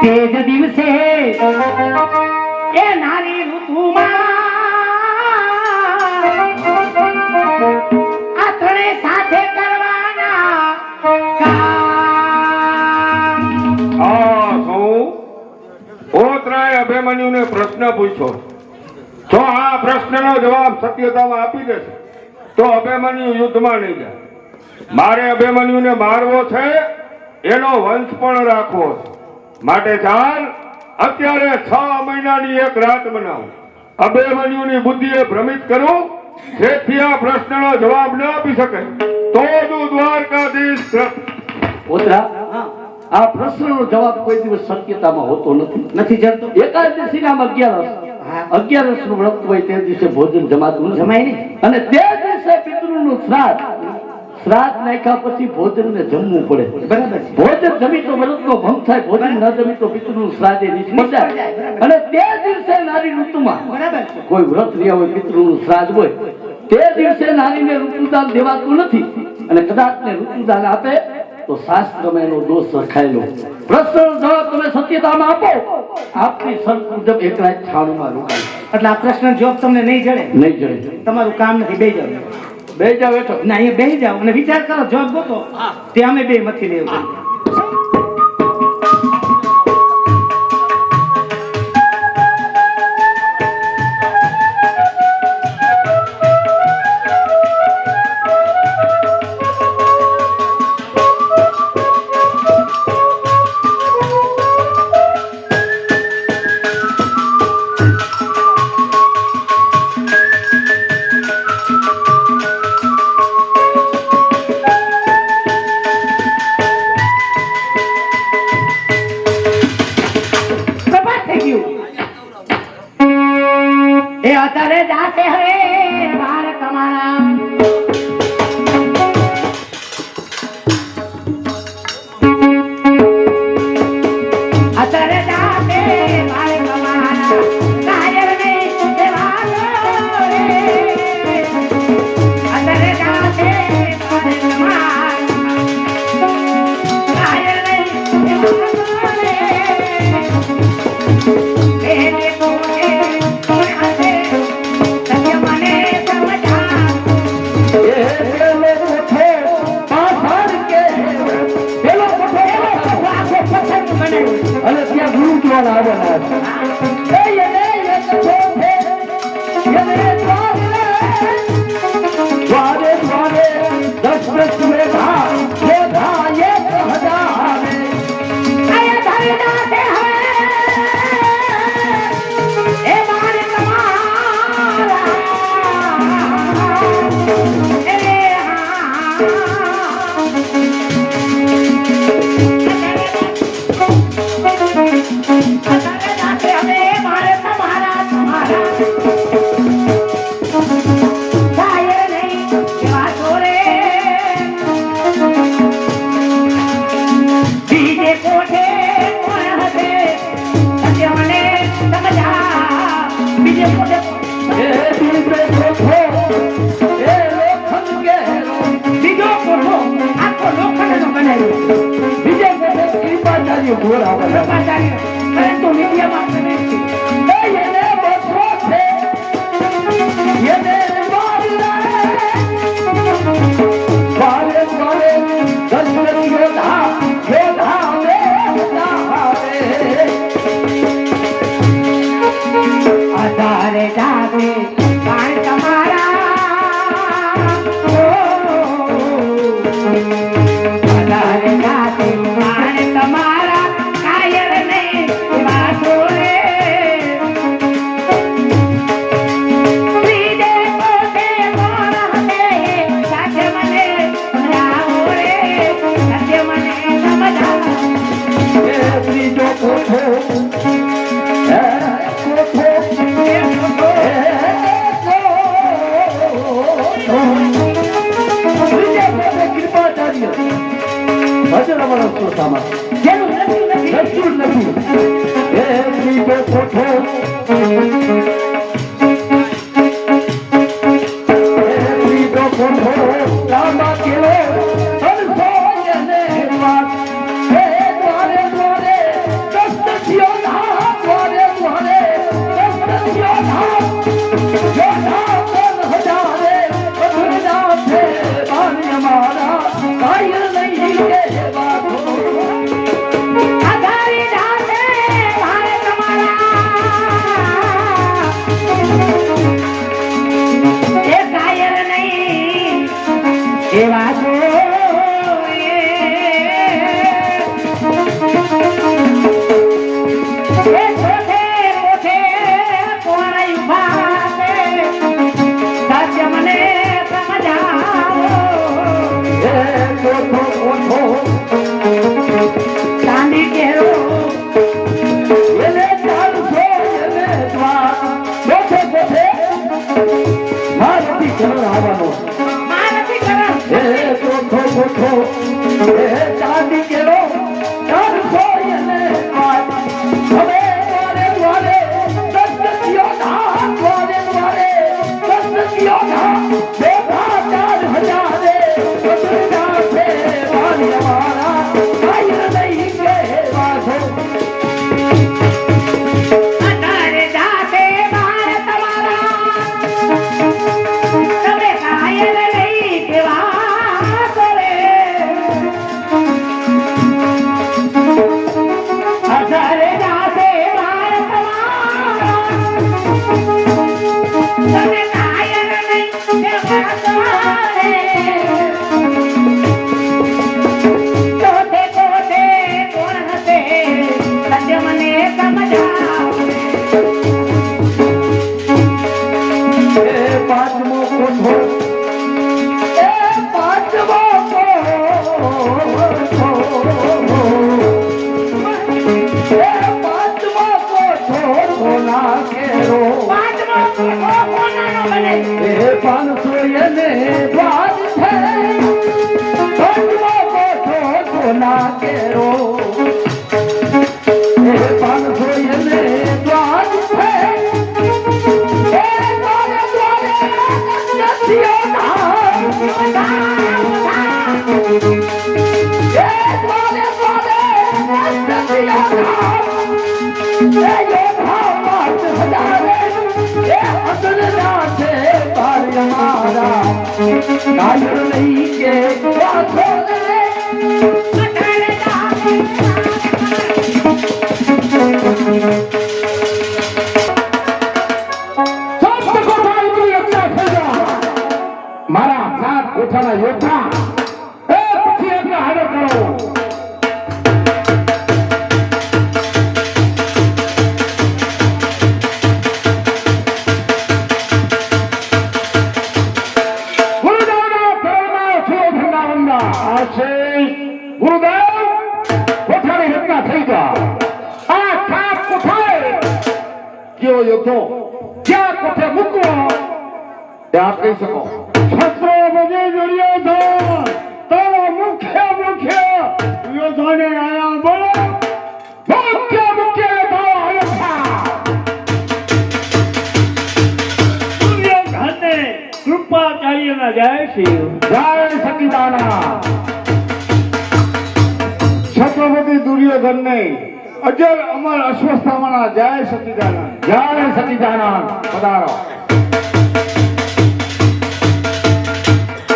તેજ દિવસે એ નારી ઋતુમાં આ ત્રણે સાથે કરવાના કામ. પોતરાય અભિમન્યુને પ્રશ્ન પૂછ્યો. જો આ પ્રશ્નનો જવાબ સત્યતામાં આપી દેશે તો અભિમન્યુ યુદ્ધમાં નહીં જાય. મારે અભિમન્યુને મારવો છે, એનો વંશ પણ રાખવો છે. માટે ચાલ અત્યારે 6 મહિનાની એક રાત બનાવું, અભિમન્યુની બુદ્ધિએ ભ્રમિત કરું, જેથી આ પ્રશ્નનો જવાબ ન આપી શકે તો જ હું દ્વારકાધીશ. પોતરા, આ પ્રશ્નનો જવાબ કોઈ દિવસ શક્યતામાં હોતો નથી જતો. એકાદશીના 11 નું વ્રત હોય તે દિવસે ભોજન જમાતું જમાય નહીં, અને તે દિવસે પિતૃનું શ્રાદ્ધ નાખ્યા પછી ભોજન ને જમવું પડે. બરાબર. ભોજન જમી તો વ્રતનો ભંગ થાય, ભોજન ન જમી તો પિતૃનું શ્રાદ્ધ નિષ્ફળ જાય. અને તે દિવસે નારી ઋતુમાં બરાબર કોઈ વ્રત રહ્યા હોય, પિતૃનું શ્રાદ્ધ હોય, તે દિવસે નારીને ઋતુદાન દેવાતું નથી. અને કદાચ ને ઋતુદાન આપે તો શાસ્ત્રમાં એનો દોષ રખાયેલો. પ્રશ્નનો જવાબ તમે સત્યતામાં આપો, આપની શરત મુજબ એક રાત છાણુમાં રોકાય. એટલે આ પ્રશ્ન જવાબ તમને નહીં જડે? નહીં જડે. તમારું કામ નથી, બેહી જાવ. બેહી જાવ એટલે ના, અહીંયા બેહી જાવ અને વિચાર કરો, જવાબ ગોતો. તે અમે બે મથી લેવું. અત્યારે જાતે હવે બાર તમારા અત્યારે જાતે બાર તમારા કાયર નહીં દેવાનો રે. અત્યારે જાતે બાર તમારા કાયર નહીં દેવાનો રે. અને ત્યાં ગુરુદ્વારા આવેલા દ્વારે દ્વારે 10 મેઘા મેઘા 10 વાતો અધારી જાતે મારે તમારા એ કાયર નહીં એવા છો ચાંદી કેરો એને ચાલશે એને દ્વાર ગોઠે ગોઠે મારથી ઘર આવવાનો મારથી કરા એ ગોઠો ગોઠો એ ચાંદી કેરો ચાલશો એને દ્વાર હવે દ્વારે દ્વારે દસ્તકીઓ ના દ્વારે દ્વારે દસ્તકીઓ ના બેઠા 4000 બદલા છે વાલી અમારા કાયર નહીં કે વાસો અધારે જાતે મારે તમારા તમે કાયર નહીં કેવા કરે અધારે જાતે મારે તમારા તમે કાયર નહીં કેવા કરે કોતે કોતે કોણ હશે સત્ય મને સમજાવે એ પાંચમો કોઠો એ પાંચમો કોઠો એ પાંચમો કોઠો સોના કેરો પાંચમો કોઠો કોનાનો બને એ 500 એને બાદ છે પાંચમો કોઠો સોના કેરો એ 500 એને બાદ છે એ દ્વારે દ્વારે દસ્તકીઓ ના એ દ્વારે દ્વારે દસ્તકીઓ ના એ યોધા 5000 એ અદલના છે ભાઈ અમારા કાયર નહીં કે વાસો રે અધારે જાતે સપ્ત કોઠા ઉતરી રચના થઈ ગયા મારા 7 કોઠાના યોદ્ધા એ પછી એમને હારે કરો ગુરુદેવના પ્રેરણા સુયોધનના વંદા આશીષ ગુરુદેવ કોઠાની રચના થઈ ગયા આ 7 કોઠાએ કયો યોદ્ધો ક્યાં કોઠે મૂકવો તે આપ કહી શકો છત્રપતિ દુર્યોધન તારો મુખ્ય યોદ્ધાને આયા બોલો મુખ્ય યોદ્ધા આયા દુર્યોધનને કૃપાચાર્યના જય શ્રી જય સતીદાના છત્રપતિ દુર્યોધનને અજર અમર અશ્વસ્થામાના જય સતીદાના જય સતીદાના પધારો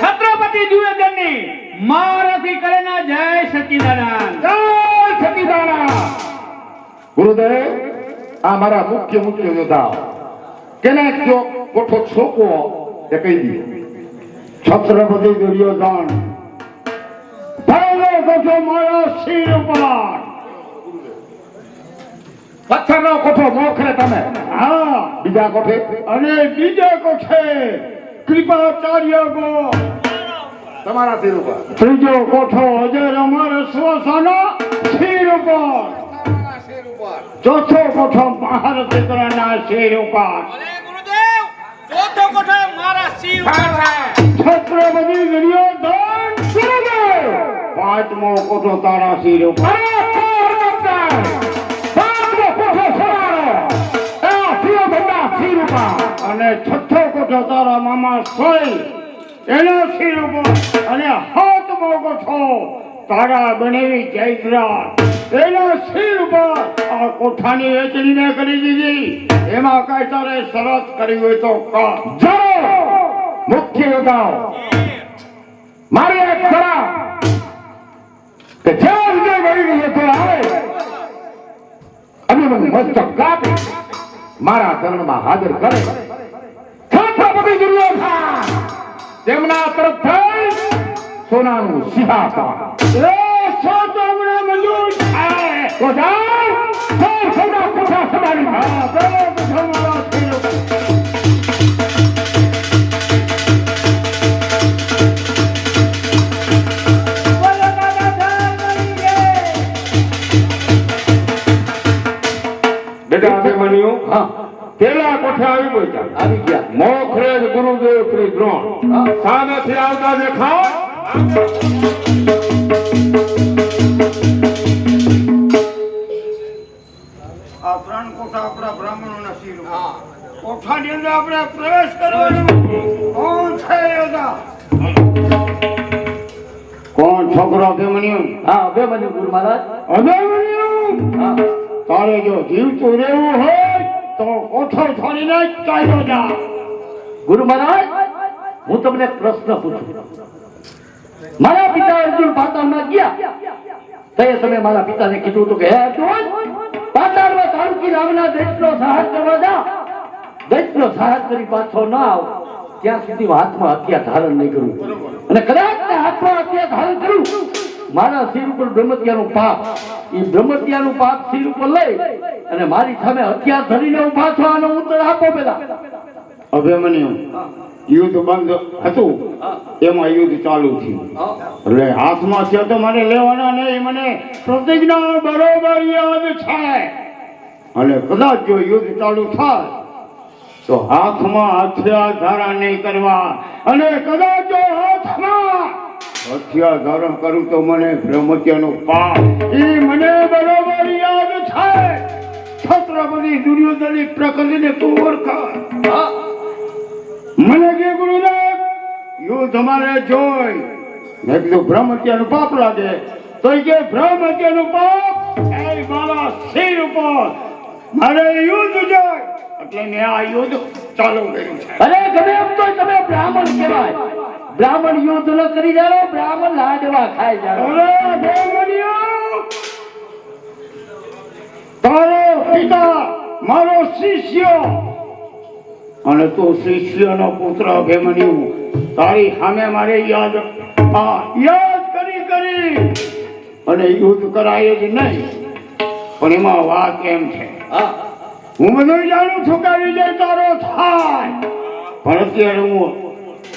છત્રપતિ દુર્યોધનની મારાથી કરેના જય સતીદાનંદ જય સતીદાના ગુરુદેવ આ મારા મુખ્ય યોદ્ધા કેને કયો કોઠો છોકવો તે કહી દીધું છત્રપતિ દુર્યોધન પહેલો કોઠો મારા શિર ઉપર પથ્થરનો કોઠો મોખરે તમે હા બીજા કોઠે અને બીજા કોઠે કૃપાચાર્ય ગો તમારા શિર ઉપર ત્રીજો કોઠો અજર અમર શ્વસના શિર ઉપર ચોથો કોઠો મહારથિકરના શિર ઉપર ગુરુદેવ ચોથો કોઠો મારા શિર ઉપર છે છત્રપતિ દુર્યોધન ગુરુદેવ પાંચમો કોઠો તારા શિર ઉપર પાંચમો કોઠો સવારો શિર ઉપર અને છઠ્ઠો કોઠો તારા મામા સોય એના શિર ઉપર અને સાતમો કોઠો તારા બનેવી જયદ્રાજ એના શિર ઉપર આ કોઠાની વેચણીને કરી દીધી એમાં કઈ તારે શરત કરી હોય તો કર જરો મુખ્ય યોદ્ધાઓ મારી એક ખરા કે જ્યાં વિજય મળી રહ્યો આવે અને મને મસ્તક કાપી મારા ચરણમાં હાજર કરે છત્રપતિ દુર્યોધન તેમના તરફ થઈ સોનાનું સિંહાસન એ સોતમણા મંજૂર થાય તો જાઓ સોના કોઠા સવારી હા બોલો તમારો થઈને બેટા અભિમન્યુ હા પેલા કોઠે આવી પહોંચ્યા આવી ગયા મોખરે ગુરુદેવ શ્રી દ્રોણ સામેથી આવતા દેખાવ આ ત્રણ કોઠા આપણા બ્રાહ્મણોના શિર કોઠાની અંદર આપણે પ્રવેશ કરવાનો કોણ છે યોદ્ધા કોણ છોકરો અભિમન્યુ હા અભિમન્યુ ગુરુ મહારાજ અભિમન્યુ હા તારે જો જીવતું રહેવું હોય તો કોઠો છોડીને જ ચાલ્યો જા ગુરુ મહારાજ હું તમને એક પ્રશ્ન પૂછું મારા પિતા અર્જુન પાતાળમાં ગયા તે તમે મારા પિતાને કીધું હતું કે હે અર્જુન પાતાળમાં તારુકી નામના દૈત્યનો સાહસ કરવા જા દૈત્યનો સાહસ કરી પાછો ન આવ ત્યાં સુધી હું હાથમાં હથિયાર ધારણ નહીં કરું અને કદાચ તે હાથમાં હથિયાર ધારણ કરું મારા શિર ઉપર બ્રહ્મત્યાનું પાપ એ બ્રહ્મત્યાનું પાપ શિર ઉપર લઈ અને મારી સામે હથિયાર ધરીને હું પાછો આનો ઉત્તર આપો પેલા અભિમન્યુ યુદ્ધ બંધ હતું એમાં યુદ્ધ ચાલુ થયું એટલે હાથમાં છે તો મને લેવાના નહીં મને પ્રતિજ્ઞા બરોબર યાદ છે અને કદાચ જો યુદ્ધ ચાલુ થાય તો હાથમાં હથિયાર ધારણ નહીં કરવા અને કદાચ જો હાથમાં હથિયાર ધારણ કરું તો મને બ્રહ્મત્યાનો પાપ એ મને બરોબર યાદ છે છત્રપતિ દુર્યોધનની પ્રકૃતિને તું ઓળખ મને કે ગુરુદેવ યુદ્ધ અમારે જોઈ મેં કીધું બ્રહ્મત્યાનું પાપ લાગે તો એ કે બ્રહ્મત્યાનું પાપ એ મારા શિર ઉપર મારે યુદ્ધ જોઈ એટલે મેં આ યુદ્ધ ચાલુ કર્યું છે અરે ગમે એમ તો તમે બ્રાહ્મણ કહેવાય બ્રાહ્મણ યુદ્ધ ન કરી જાઓ બ્રાહ્મણ લાડવા ખાઈ જાઓ અરે અભિમન્યુ તારો પિતા મારો શિષ્ય અને તું શિષ્યનો પુત્ર અભિમન્યુ તારી સામે મારે યાદ કરી અને યુદ્ધ કરાય જ નહીં પણ એમાં વાત એમ છે હું બધું જાણું છું કે વિજય તારો થાય પણ અત્યારે હું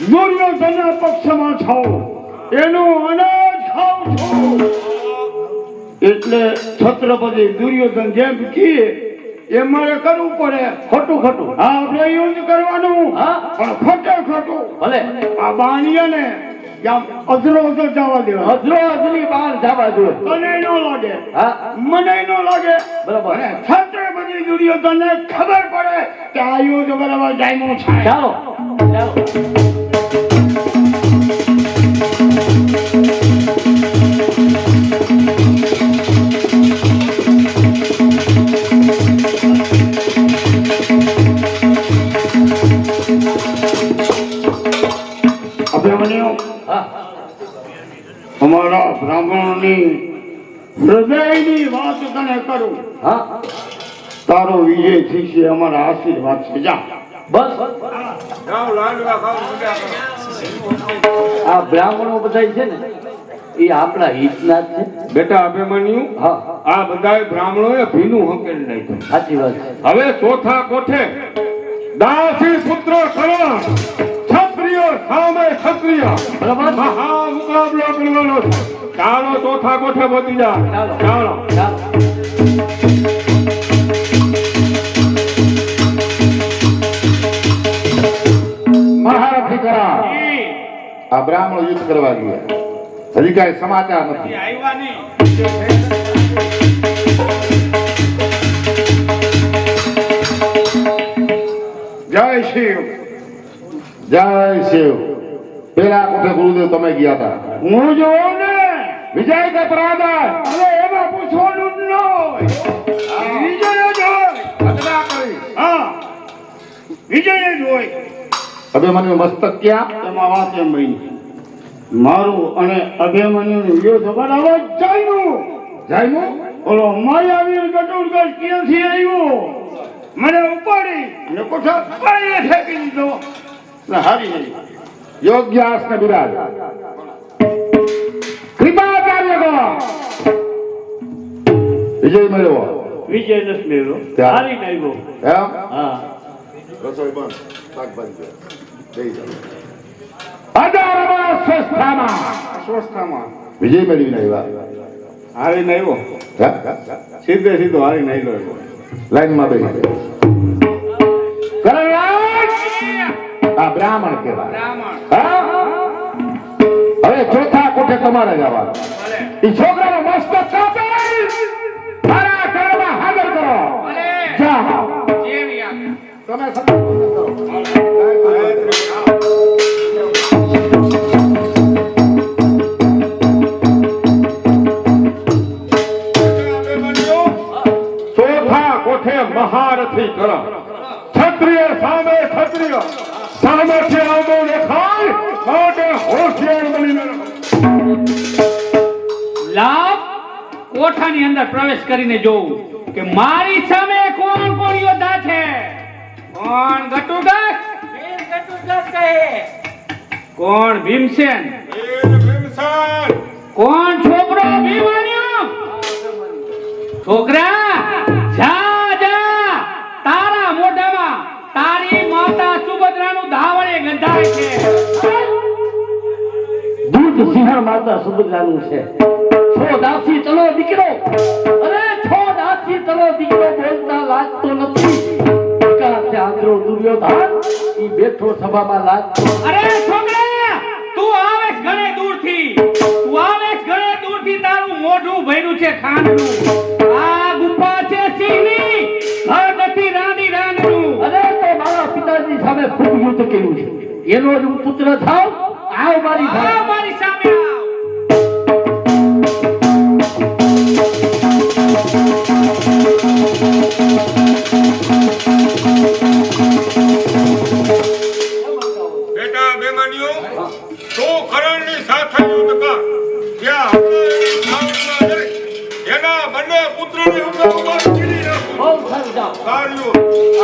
દુર્યોધનના પક્ષમાં છું એનું અનાજ ખાઉં છું એટલે છત્રપતિ દુર્યોધન જેમ કીએ એ મારે કરવું પડે ખોટું ખોટું હા આપણે યુદ્ધ કરવાનું હા પણ ખોટે ખોટું ભલે આ બાણિયાને આમ અધરો અધર જવા દેવા અધરો અધરી બહાર જવા જોઈએ તને ન લાગે હા મને ન લાગે બરાબર અને છત્રપતિ દુર્યોધનને ખબર પડે કે આ યુદ્ધ બરાબર જામ્યું છે ચાલો ચાલો અભિમન્યુ અમારા બ્રાહ્મણોની હૃદયની વાત તને કરું હા તારો વિજય થઈ છે અમારા આશીર્વાદ છે જા બસ જાઓ લાડવા ખાઓ મજા કરો આ બ્રાહ્મણો બધા છે ને એ આપણા હિતના જ છે બેટા અભિમન્યુ હા આ બધા બ્રાહ્મણોએ ભીનું હકેલી નાખ્યું સાચી વાત છે હવે ચોથા કોઠે દાસી પુત્ર કરણ ક્ષત્રિય સામે ક્ષત્રિય બરાબર મહા મુકાબલો કરવાનો છે ચાલો ચોથા કોઠે પહોંચી જા ચાલો ચાલો ચાલો મહારથી કરા આ બ્રાહ્મણો યુદ્ધ કરવા ગયા હજી કાંઈ સમાચાર નથી આવ્યા નહીં જય શિવ જય શિવ પેલા કોઠે ગુરુદેવ તમે ગયા હતા હું જોઉં ને વિજય કે પરાજય હવે એમાં પૂછવાનું જ ન હોય વિજય જ હોય બદલા કરી હા વિજય જ હોય હવે મને મસ્તક ક્યાં એમાં વાત એમ બની મારું અને અભિમન્યુનું યુદ્ધ બરાબર જાયનું ઓલો માયાવીર ગટુડગઢ ક્યાંથી આવ્યો મને ઉપાડી અને કોઠા પાણીએ ફેંકી દીધો એટલે હારી ગઈ યોગ્ય આસને બિરાજ કૃપા કાર્ય કરો વિજય મેળવો વિજય નથી મેળવ્યો ત્યાં. હારી નાખ્યો એમ હા રસોઈ બંધ શાકભાજી જઈ જાવ અઢારમાં સ્વસ્થામાં વિજય મેળવીને આવ્યા હારીને આવ્યો હે? સીધે સીધો હારીને આવ્યો લાઈનમાં બેસી ગયો કરણરાજ આ બ્રાહ્મણ કહેવાય હા? હવે ચોથા કોઠે તમારે જવાનું એ છોકરાનો મસ્તક કાપી મારા ઘરમાં હાજર કરો જાઓ તમે ચોથા કોઠે મહારથી કરો ક્ષત્રિય સામે ક્ષત્રિય સામર્થ્ય આવતો દેખાય માટે હોશિયાર બનીને રહો. લાભ કોઠાની અંદર પ્રવેશ કરીને જોઉં કે મારી સામે કોણ કોણ યોદ્ધા છે. કોણ ઘટુગસ કોણ ભીમસેન કોણ છોકરો ભીમાન્યુ છોકરા જા જા તારા મોઢામાં તારી માતા સુભદ્રાનું ધાવણે ગંધાય છે. દૂધ સિંહણ માતા સુભદ્રાનું છે છો દાસી તલો દીકરો અરે છો દાસી તલો દીકરો બોલતા લાગતો નથી વિકાસ આંદ્રો દુર્યોધન ઈ બેઠો સભામાં લાગતો અરે છોકરા તું આવેશ ઘણે દૂરથી તારું મોઢું ભર્યું છે ખાંડનું. આ ગુફા છે સિંહની ઘર નથી રાની રાનનું. અરે તો મારા પિતાજી સામે ખૂબ યુદ્ધ કર્યું છે એનો જ હું પુત્ર થાવ આવ મારી આવ ભાઈ મારી સામે આવ. બેટા અભિમન્યુ તો કરણની સાથે યુદ્ધ કર ત્યાં હમણાં સાવનમાં જઈ એના બંને પુત્રોને ઉભા ચીરી નાખો. બહુ સારું જાઓ કાર્યો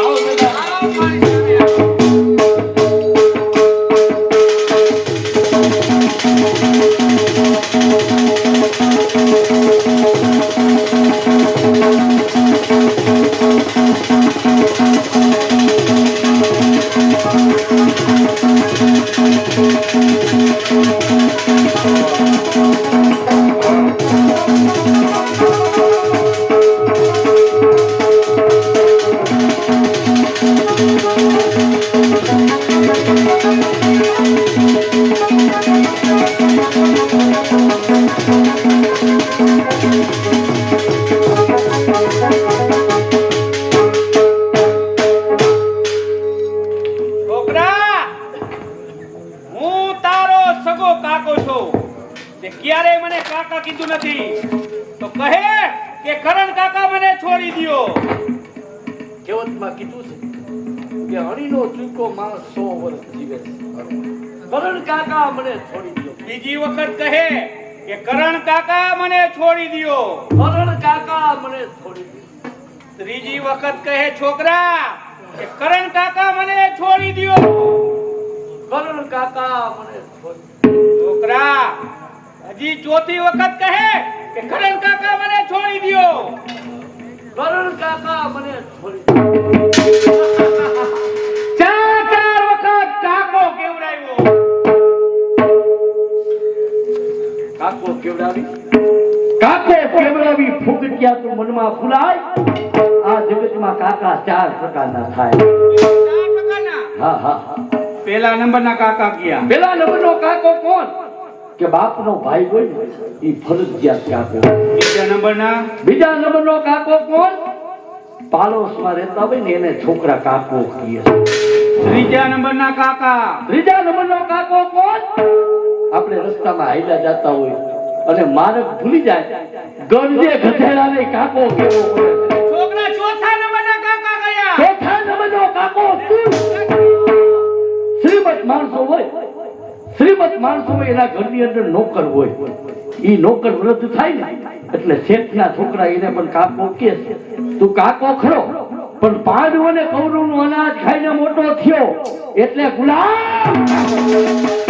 આવો બેટા આવ મારી સામે આવ. છોકરા હું તારો સગો કાકો છું તે ક્યારે મને કાકા કીધું નથી તો કહે કે કરણ કાકા મને છોડી દ્યો. કહેવતમાં કીધું છે કે હણીનો ચૂકો માણસ 100 વર્ષ જીવે છે કરણ કાકા મને છોડી દો બીજી વખત કહે કે કરણ કાકા મને છોડી દ્યો. કરણ કાકા મને છોડી દો ત્રીજી વખત કહે છોકરા કે કરણ કાકા મને છોડી દ્યો. કરણ કાકા મને છોડી છોકરા હજી ચોથી વખત કહે કે કરણ કાકા મને છોડી દ્યો. કરણ કાકા મને છોડી દો ચાર વખત કાકો કેવડાવ્યો. કાકો કેવડાવી ફૂગટિયા તું મનમાં ફૂલાય આ જગતમાં કાકા 4 પ્રકારના થાય ચાર પ્રકારના. હા હા હા પહેલા નંબરના કાકા ગયા. પેલા નંબરનો કાકો કોણ કે બાપનો ભાઈ હોય ને ઈ ફરજિયાત કાકો બીજા નંબરના બીજા નંબરનો કાકો કોણ પાડોશમાં રહેતા હોય ને એને છોકરા કાકો કહે ત્રીજા નંબરના કાકા ત્રીજા નંબરનો કાકો કોણ આપણે રસ્તામાં હાઈલા જતા હોય અને માર્ગ ભૂલી જાય ગરજે ગધેડાને કાકો કેવો પડે છોકરા ચોથા નંબરના કાકા ગયા. ચોથા નંબરનો કાકો તું શ્રીમત માણસો હોય શ્રીમત માણસો હોય એના ઘરની અંદર નોકર હોય, ઈ નોકર વૃદ્ધ થાય ને એટલે શેઠના છોકરા એને પણ કાકો કે છે, તું કાકો ખરો પણ પાંડવો ને કૌરવનું અનાજ ખાઈને મોટો થયો એટલે ગુલામ